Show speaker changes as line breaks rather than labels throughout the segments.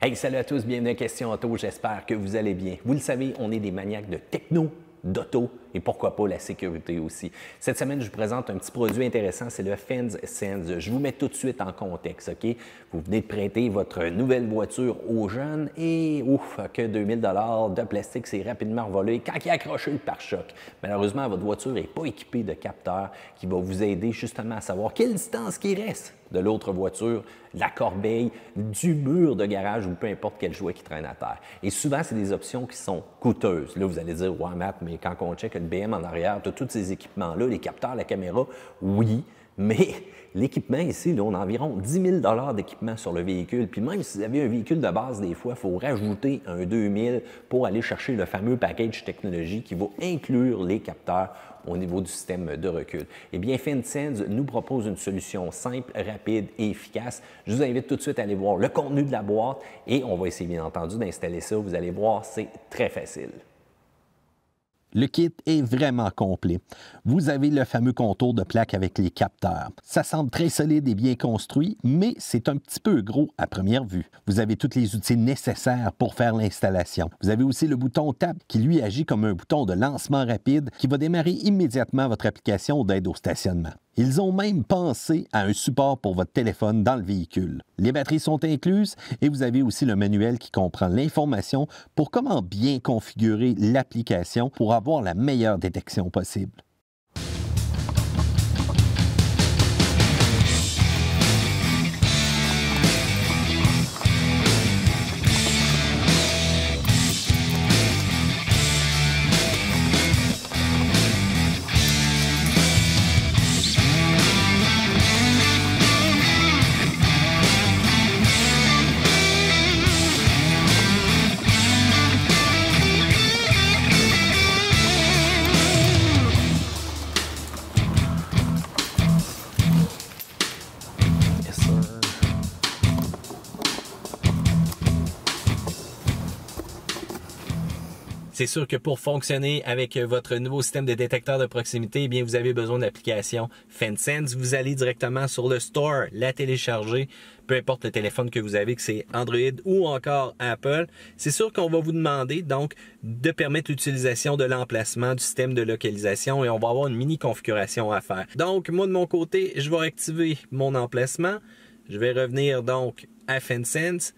Hey, salut à tous, bienvenue à Question Auto, j'espère que vous allez bien. Vous le savez, on est des maniaques de techno, d'auto et pourquoi pas la sécurité aussi. Cette semaine, je vous présente un petit produit intéressant, c'est le FinSense. Je vous mets tout de suite en contexte, OK? Vous venez de prêter votre nouvelle voiture aux jeunes et ouf, que 2000 $ de plastique s'est rapidement volé quand il a accroché le pare-choc. Malheureusement, votre voiture n'est pas équipée de capteurs qui va vous aider justement à savoir quelle distance il reste de l'autre voiture, de la corbeille, du mur de garage ou peu importe quel jouet qui traîne à terre. Et souvent, c'est des options qui sont coûteuses. Là, vous allez dire, ouais, Matt, mais quand on check le BM en arrière, tu as tous ces équipements-là, les capteurs, la caméra, oui, mais l'équipement ici, là, on a environ 10 000 $ d'équipement sur le véhicule. Puis même si vous avez un véhicule de base, des fois, il faut rajouter un 2000 pour aller chercher le fameux package technologie qui va inclure les capteurs au niveau du système de recul. Eh bien, FinSense nous propose une solution simple, rapide et efficace. Je vous invite tout de suite à aller voir le contenu de la boîte et on va essayer, bien entendu, d'installer ça. Vous allez voir, c'est très facile.
Le kit est vraiment complet. Vous avez le fameux contour de plaque avec les capteurs. Ça semble très solide et bien construit, mais c'est un petit peu gros à première vue. Vous avez tous les outils nécessaires pour faire l'installation. Vous avez aussi le bouton Tap qui lui agit comme un bouton de lancement rapide qui va démarrer immédiatement votre application d'aide au stationnement. Ils ont même pensé à un support pour votre téléphone dans le véhicule. Les batteries sont incluses et vous avez aussi le manuel qui comprend l'information pour comment bien configurer l'application pour avoir la meilleure détection possible.
C'est sûr que pour fonctionner avec votre nouveau système de détecteur de proximité, eh bien, vous avez besoin d'application FinSense. Vous allez directement sur le store, la télécharger, peu importe le téléphone que vous avez, que c'est Android ou encore Apple. C'est sûr qu'on va vous demander donc de permettre l'utilisation de l'emplacement du système de localisation et on va avoir une mini configuration à faire. Donc, moi de mon côté, je vais activer mon emplacement. Je vais revenir donc à FinSense.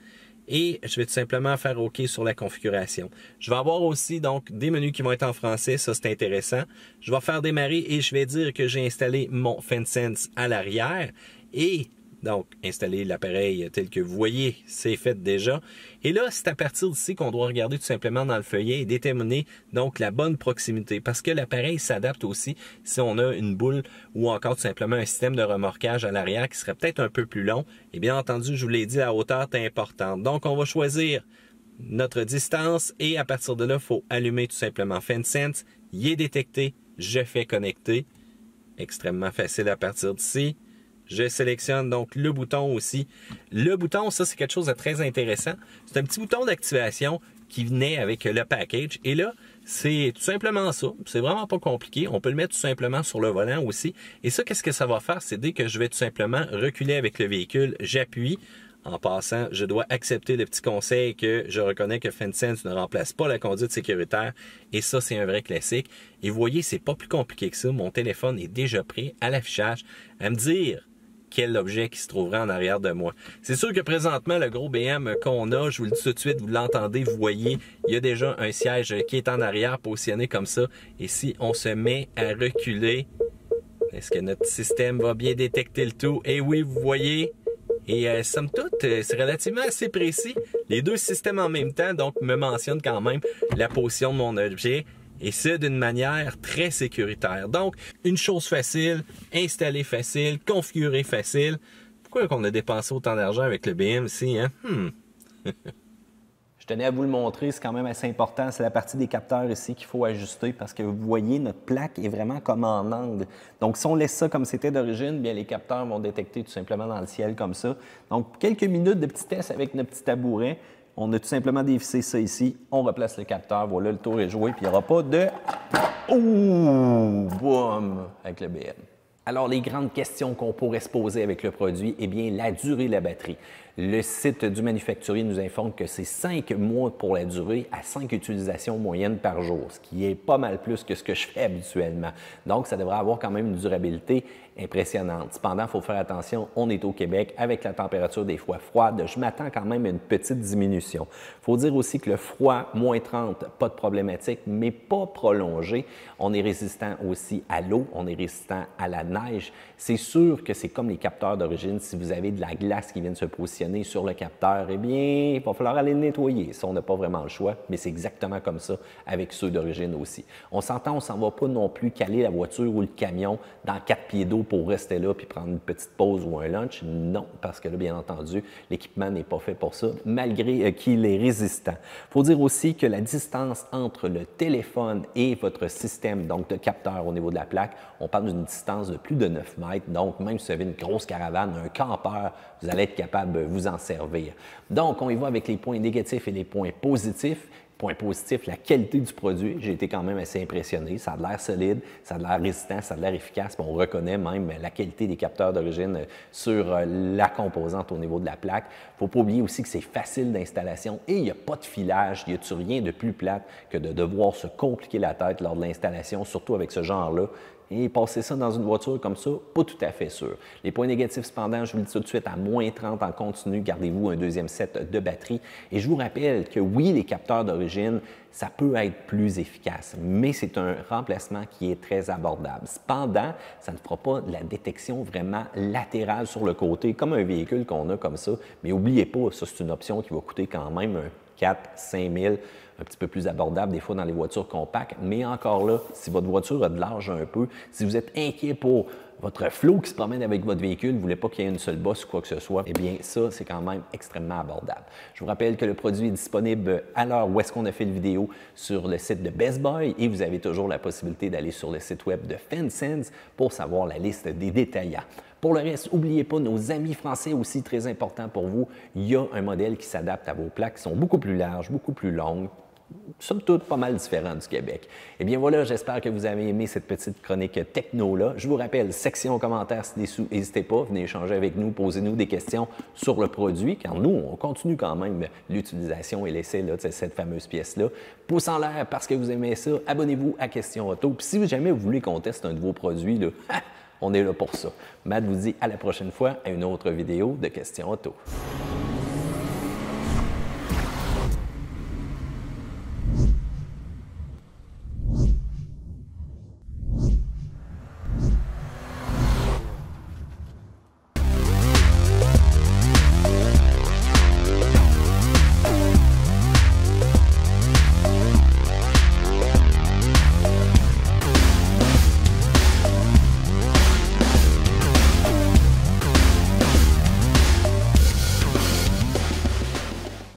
Et je vais tout simplement faire OK sur la configuration. Je vais avoir aussi donc des menus qui vont être en français, ça c'est intéressant. Je vais faire démarrer et je vais dire que j'ai installé mon FinSense à l'arrière et donc installer l'appareil tel que vous voyez, c'est fait déjà. Et là, c'est à partir d'ici qu'on doit regarder tout simplement dans le feuillet et déterminer donc la bonne proximité parce que l'appareil s'adapte aussi si on a une boule ou encore tout simplement un système de remorquage à l'arrière qui serait peut-être un peu plus long. Et bien entendu, je vous l'ai dit, la hauteur est importante. Donc, on va choisir notre distance et à partir de là, il faut allumer tout simplement FinSense. Il est détecté, je fais connecter. Extrêmement facile à partir d'ici. Je sélectionne donc le bouton aussi. Le bouton, ça, c'est quelque chose de très intéressant. C'est un petit bouton d'activation qui venait avec le package. Et là, c'est tout simplement ça. C'est vraiment pas compliqué. On peut le mettre tout simplement sur le volant aussi. Et ça, qu'est-ce que ça va faire? C'est dès que je vais tout simplement reculer avec le véhicule, j'appuie. En passant, je dois accepter le petit conseil que je reconnais que FinSense ne remplace pas la conduite sécuritaire. Et ça, c'est un vrai classique. Et vous voyez, c'est pas plus compliqué que ça. Mon téléphone est déjà prêt à l'affichage à me dire quel objet qui se trouverait en arrière de moi. C'est sûr que présentement, le gros BM qu'on a, je vous le dis tout de suite, vous l'entendez, vous voyez, il y a déjà un siège qui est en arrière positionné comme ça. Et si on se met à reculer, est-ce que notre système va bien détecter le tout? Et oui, vous voyez, et somme toute, c'est relativement assez précis. Les deux systèmes en même temps, donc, me mentionnent quand même la position de mon objet. Et ce, d'une manière très sécuritaire. Donc, une chose facile, installer facile, configurer facile. Pourquoi qu'on a dépensé autant d'argent avec le BM ici, hein?
Je tenais à vous le montrer, c'est quand même assez important. C'est la partie des capteurs ici qu'il faut ajuster parce que vous voyez, notre plaque est vraiment comme en angle. Donc, si on laisse ça comme c'était d'origine, bien les capteurs vont détecter tout simplement dans le ciel comme ça. Donc, quelques minutes de petit test avec notre petit tabouret. On a tout simplement dévissé ça ici. On replace le capteur. Voilà, le tour est joué. Puis il n'y aura pas de... Ouh! Boum! Avec le BM. Alors, les grandes questions qu'on pourrait se poser avec le produit, eh bien, la durée de la batterie. Le site du manufacturier nous informe que c'est 5 mois pour la durée à 5 utilisations moyennes par jour, ce qui est pas mal plus que ce que je fais habituellement. Donc, ça devrait avoir quand même une durabilité impressionnante. Cependant, il faut faire attention, on est au Québec, avec la température des fois froide, je m'attends quand même à une petite diminution. Il faut dire aussi que le froid, moins 30, pas de problématique, mais pas prolongé. On est résistant aussi à l'eau, on est résistant à la neige. C'est sûr que c'est comme les capteurs d'origine, si vous avez de la glace qui vient de se positionner sur le capteur, eh bien, il va falloir aller le nettoyer. Ça, on n'a pas vraiment le choix, mais c'est exactement comme ça avec ceux d'origine aussi. On s'entend, on ne s'en va pas non plus caler la voiture ou le camion dans 4 pieds d'eau pour rester là puis prendre une petite pause ou un lunch. Non, parce que là, bien entendu, l'équipement n'est pas fait pour ça, malgré qu'il est résistant. Il faut dire aussi que la distance entre le téléphone et votre système, donc de capteur au niveau de la plaque, on parle d'une distance de plus de 9 mètres. Donc, même si vous avez une grosse caravane, un campeur, vous allez être capable de vous en servir. Donc, on y va avec les points négatifs et les points positifs. Point positif, la qualité du produit. J'ai été quand même assez impressionné. Ça a l'air solide, ça a l'air résistant, ça a l'air efficace. On reconnaît même la qualité des capteurs d'origine sur la composante au niveau de la plaque. Il ne faut pas oublier aussi que c'est facile d'installation et il n'y a pas de filage. Il n'y a rien de plus plate que de devoir se compliquer la tête lors de l'installation, surtout avec ce genre-là. Et passer ça dans une voiture comme ça, pas tout à fait sûr. Les points négatifs, cependant, je vous le dis tout de suite, à moins 30 en continu, gardez-vous un deuxième set de batterie. Et je vous rappelle que oui, les capteurs d'origine, ça peut être plus efficace, mais c'est un remplacement qui est très abordable. Cependant, ça ne fera pas de la détection vraiment latérale sur le côté, comme un véhicule qu'on a comme ça. Mais n'oubliez pas, ça, c'est une option qui va coûter quand même 4-5 000, un petit peu plus abordable des fois dans les voitures compactes. Mais encore là, si votre voiture a de l'âge un peu, si vous êtes inquiet pour votre flot qui se promène avec votre véhicule, vous ne voulez pas qu'il y ait une seule bosse ou quoi que ce soit, eh bien ça, c'est quand même extrêmement abordable. Je vous rappelle que le produit est disponible à l'heure où est-ce qu'on a fait la vidéo sur le site de Best Buy et vous avez toujours la possibilité d'aller sur le site web de FenSense pour savoir la liste des détaillants. Pour le reste, n'oubliez pas nos amis français aussi, très important pour vous. Il y a un modèle qui s'adapte à vos plaques qui sont beaucoup plus larges, beaucoup plus longues, somme toute pas mal différent du Québec. Eh bien voilà, j'espère que vous avez aimé cette petite chronique techno-là. Je vous rappelle, section commentaires ci-dessous, n'hésitez pas, venez échanger avec nous, posez-nous des questions sur le produit, car nous, on continue quand même l'utilisation et l'essai de cette fameuse pièce-là. Pouce en l'air parce que vous aimez ça, abonnez-vous à Question Auto. Puis si jamais vous voulez qu'on teste un nouveau produit, là, on est là pour ça. Matt vous dit à la prochaine fois à une autre vidéo de Question Auto.